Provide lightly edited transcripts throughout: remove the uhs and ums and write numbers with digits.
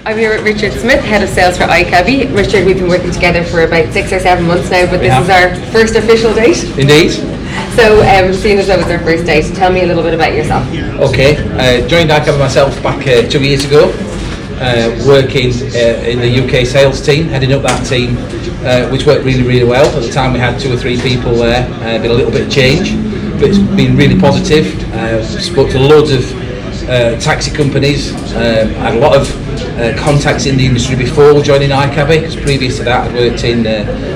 I'm here with Richard Smith, Head of Sales for iCabbi. Richard, we've been working together for about 6 or 7 months now, but this is our first official date. Indeed. So, seeing as though it's our first date, tell me a little bit about yourself. Okay, joined iCabbi myself back 2 years ago, working in the UK sales team, heading up that team, which worked really, really well. At the time we had 2 or 3 people there, been a little bit of change, but it's been really positive. Spoke to loads of taxi companies, had a lot of contacts in the industry before joining iCabbi, because previous to that I'd worked in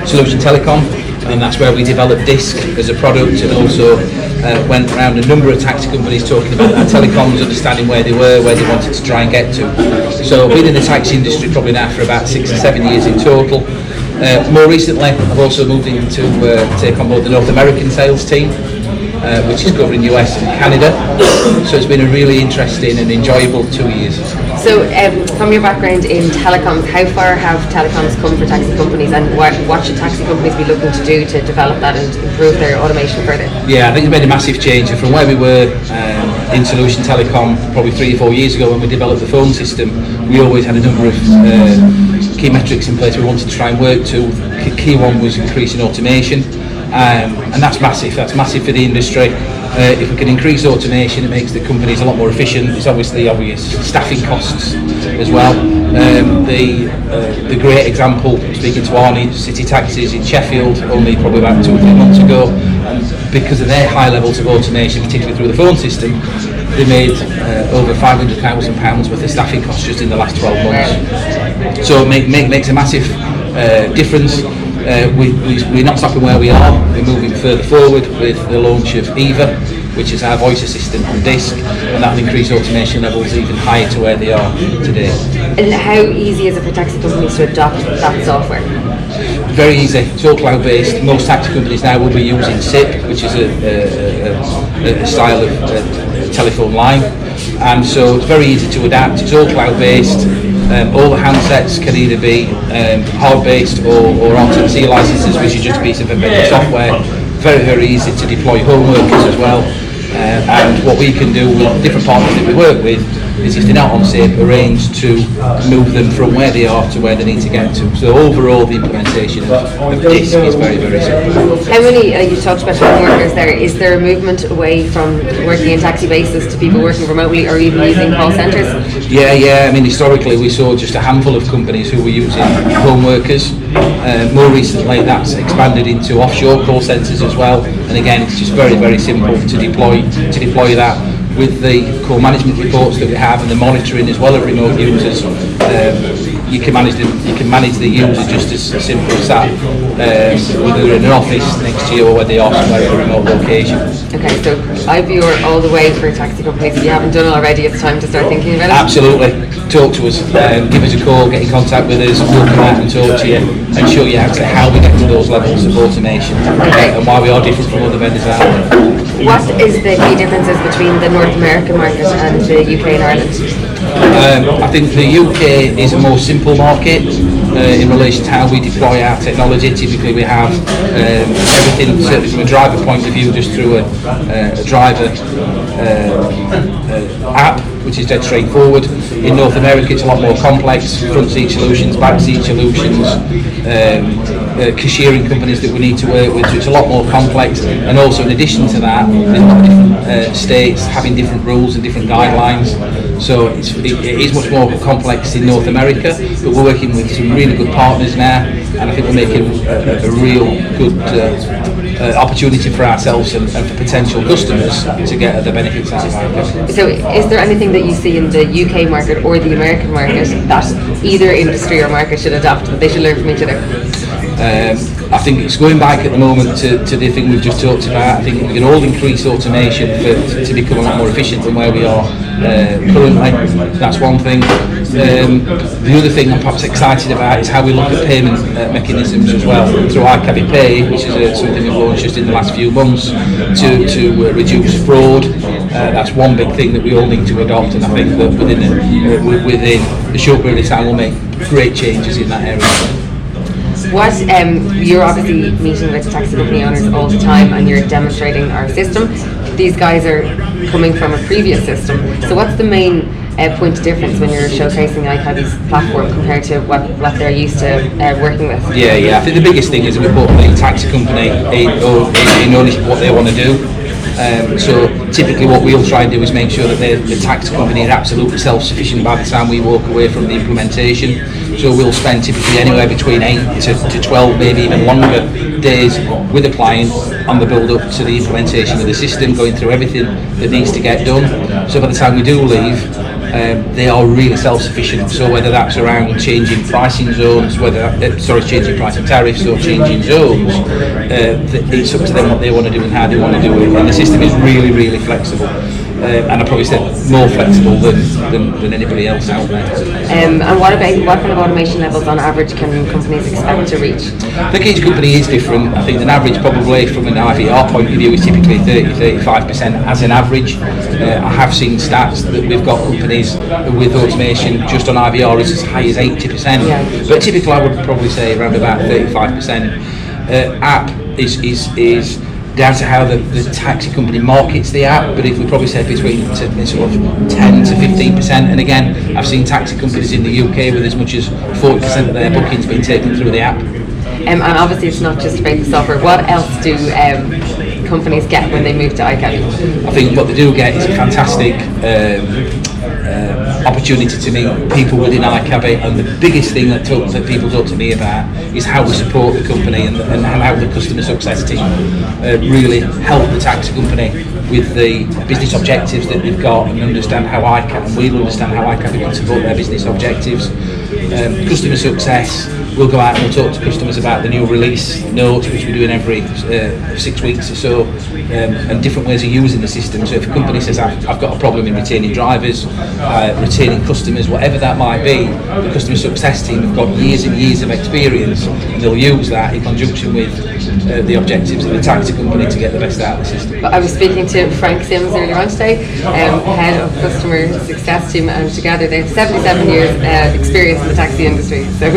Solution Telecom, and that's where we developed Disc as a product, and also went around a number of taxi companies talking about our telecoms, understanding where they were, where they wanted to try and get to. So I've been in the taxi industry probably now for about 6 or 7 years in total. More recently I've also moved in to take on board the North American sales team, which is covering US and Canada. So it's been a really interesting and enjoyable 2 years. So from your background in telecoms, how far have telecoms come for taxi companies, and what should taxi companies be looking to do to develop that and improve their automation further? Yeah, I think it's made a massive change. From where we were in Solution Telecom probably 3 or 4 years ago when we developed the phone system, we always had a number of key metrics in place we wanted to try and work to. Key one was increasing automation. And that's massive. That's massive for the industry. If we can increase automation, it makes the companies a lot more efficient. It's obviously obvious staffing costs as well. The great example, speaking to Arnie, City Taxis in Sheffield, only probably about 2 or 3 months ago, and because of their high levels of automation, particularly through the phone system, they made over £500,000 worth of staffing costs just in the last 12 months. So it makes a massive difference. We're not stopping where we are. We're moving further forward with the launch of Eva, which is our voice assistant on Disc, and that will increase automation levels even higher to where they are today. And how easy is it for taxi companies to adopt that software? Very easy. It's all cloud-based. Most taxi companies now will be using SIP, which is a style of telephone line, and so it's very easy to adapt. It's all cloud-based. All the handsets can either be hard-based or RTC licenses, which is just a piece of embedded software. Very, very easy to deploy home workers as well. And what we can do with different partners that we work with is, if they're not on SIP, arrange to move them from where they are to where they need to get to. So overall, the implementation of Disc is very, very simple. How many, you talked about home workers there, is there a movement away from working in taxi bases to people working remotely or even using call centres? Yeah. I mean, historically we saw just a handful of companies who were using home workers. More recently that's expanded into offshore call centres as well. And again, it's just very, very simple to deploy that. With the call management reports that we have and the monitoring as well of remote users, you can manage the user just as simple as that, whether they're in an office next to you or whether they are somewhere at a remote location. Okay, so IVR all the way for taxi companies. If you haven't done it already, it's time to start thinking about it. Absolutely. Talk to us, give us a call, get in contact with us, we'll come out and talk to you and show you actually how we get to those levels of automation, and why we are different from other vendors out there. What is the key differences between the North American market and the UK and Ireland? I think the UK is a more simple market in relation to how we deploy our technology. Typically we have everything, certainly from a driver point of view, just through a driver app, which is dead straightforward. In North America it's a lot more complex, front seat solutions, back seat solutions, cashiering companies that we need to work with, so it's a lot more complex. And also in addition to that, there's a lot of different states having different rules and different guidelines, so it is much more complex in North America, but we're working with some really good partners now, and I think we're making a real good opportunity for ourselves and for potential customers to get the benefits out of iCabbi. So is there anything that you see in the UK market or the American market that either industry or market should adopt, that they should learn from each other? I think it's going back at the moment to the thing we've just talked about. I think we can all increase automation to become a lot more efficient than where we are currently. That's one thing. The other thing I'm perhaps excited about is how we look at payment mechanisms as well through iCabbi Pay, which is something we've launched just in the last few months to reduce fraud. That's one big thing that we all need to adopt, and I think that within a short period of time we'll make great changes in that area. What you're obviously meeting with taxi company owners all the time, and you're demonstrating our system. These guys are coming from a previous system. So what's the main point of difference when you're showcasing iCabbi's platform compared to what they're used to working with? Yeah. I think the biggest thing is that we put the taxi company in ownership what they want to do. So typically what we'll try and do is make sure that the tax company is absolutely self-sufficient by the time we walk away from the implementation. So we'll spend typically anywhere between 8 to 12, maybe even longer days with a client on the build-up to the implementation of the system, going through everything that needs to get done. So by the time we do leave, they are really self-sufficient. So whether that's around changing pricing zones, changing pricing tariffs or changing zones, it's up to them what they want to do and how they want to do it. And the system is really, really flexible. And I probably said more flexible than anybody else out there. And what kind of automation levels on average can companies expect to reach? I think each company is different. I think an average probably from an IVR point of view is typically 30-35% as an average. I have seen stats that we've got companies with automation just on IVR is as high as 80%. Yeah. But typically I would probably say around about 35%. App is down to how the taxi company markets the app, but if we probably say between sort of 10 to 15%, and again, I've seen taxi companies in the UK with as much as 40% of their bookings being taken through the app. And obviously it's not just about the software. What else do companies get when they move to iCabbi? I think what they do get is a fantastic opportunity to meet people within iCabbi, and the biggest thing that people talk to me about is how we support the company and how the customer success team really help the taxi company with the business objectives that they've got, and understand how we'll understand how iCabbi can support their business objectives. Customer success, we'll go out and we'll talk to customers about the new release notes, which we're doing every 6 weeks or so, and different ways of using the system. So if a company says, I've got a problem in retaining drivers, retaining customers, whatever that might be, the customer success team have got years and years of experience, and they'll use that in conjunction with the objectives of the taxi company to get the best out of the system. I was speaking to Frank Sims earlier on today, head of customer success team, and together they have 77 years experience in the taxi industry. So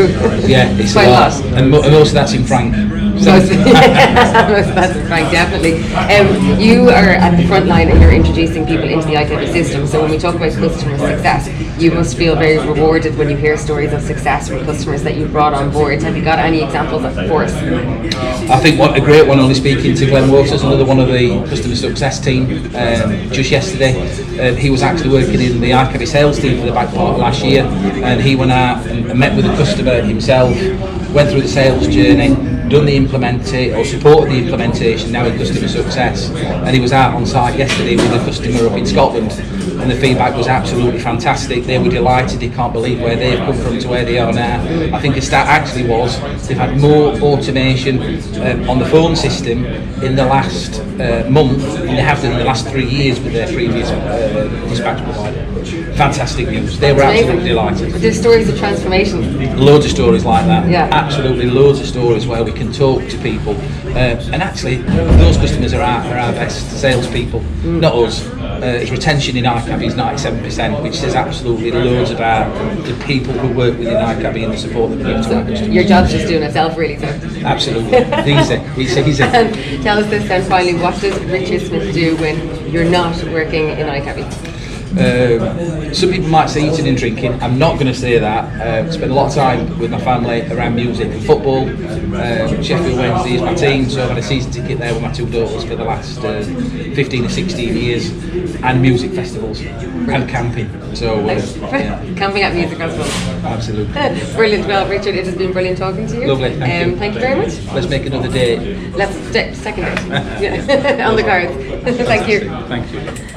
yeah, it's quite a lot. And most of that's in Frank. So. Most of that's in Frank, definitely. You are at the front line and you're introducing people into the iCabbi system. So when we talk about customer success, you must feel very rewarded when you hear stories of success from customers that you've brought on board. Have you got any examples for us? I think what a great one, only speaking to Glenn Waters, another one of the customer success team, just yesterday. He was actually working in the iCabbi sales team for the back part of last year, and he went out and met with the customer himself, went through the sales journey, done the implementation or supported the implementation now in customer success, and he was out on site yesterday with a customer up in Scotland, and the feedback was absolutely fantastic. They were delighted, they can't believe where they've come from to where they are now. I think a stat actually was they've had more automation on the phone system in the last month than they have done in the last 3 years with their previous dispatch provider. Fantastic news. They were absolutely delighted. But there's stories of transformation. Loads of stories like that. Yeah. Absolutely loads of stories where we can talk to people. And actually, those customers are our best salespeople, not us. Retention in iCabbi is 97%, which says absolutely loads about the people who work within iCabbi and the support that we give to our customers. Your job's just doing itself, really, so. Absolutely. Easy. And tell us this then, finally, what does Richard Smith do when you're not working in iCabbi? Some people might say eating and drinking. I'm not going to say that. Spend a lot of time with my family around music and football. Sheffield Wednesday is my team, so I've had a season ticket there with my two daughters for the last 15 or 16 years, and music festivals and camping. So Camping at music festivals. Absolutely. Brilliant. Well, Richard, it has been brilliant talking to you. Lovely. Thank you. Thank you very much. Let's make another date. Let's second date. Yeah. On the cards. Thank you. Thank you.